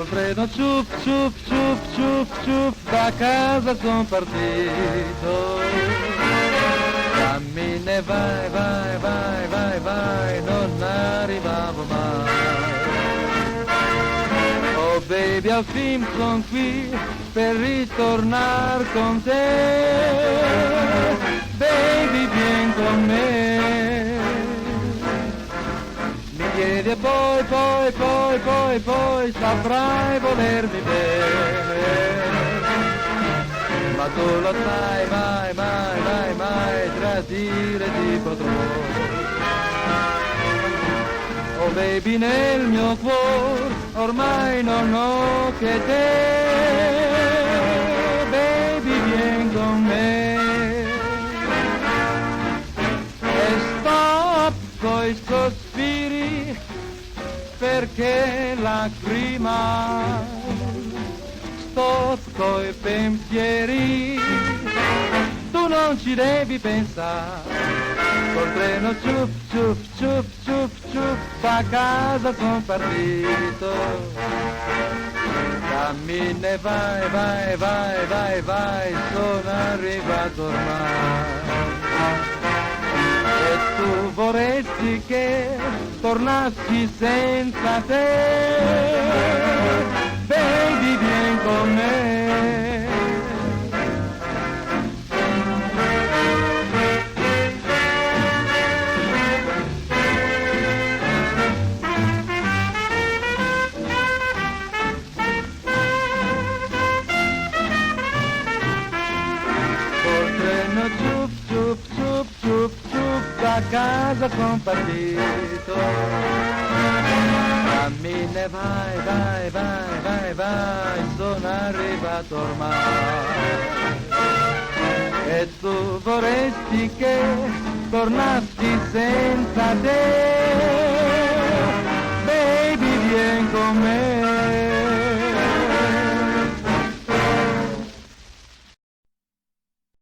col treno ciup ciup ciup ciup ciup, da casa son partito. Cammina e vai, vai, vai, vai, vai, non arrivavo mai. Oh baby, al fin son qui per ritornar con te. Baby, vien con me. Mi chiedi e poi, poi, poi, poi, poi saprai volermi bene. Ma tu lo sai, mai, mai, mai, mai tradire ti potrò. Oh baby, nel mio cuore ormai non ho che te. Baby, vien con me. E stop coi sospiri, perché lacrima. Stop coi pensieri, tu non ci devi pensare. Col treno ciup ciup ciup ciup ciup, da casa son partito. Cammina e vai, vai, vai, vai, vai, sono arrivato ormai. E tu vorresti che tornassi senza te. Baby, vien con me. Col treno ciup ciup ciup ciup ciup, da casa son partito. Cammina e vai, vai, vai, vai, vai, sono arrivato ormai. E tu vorresti che tornassi senza te.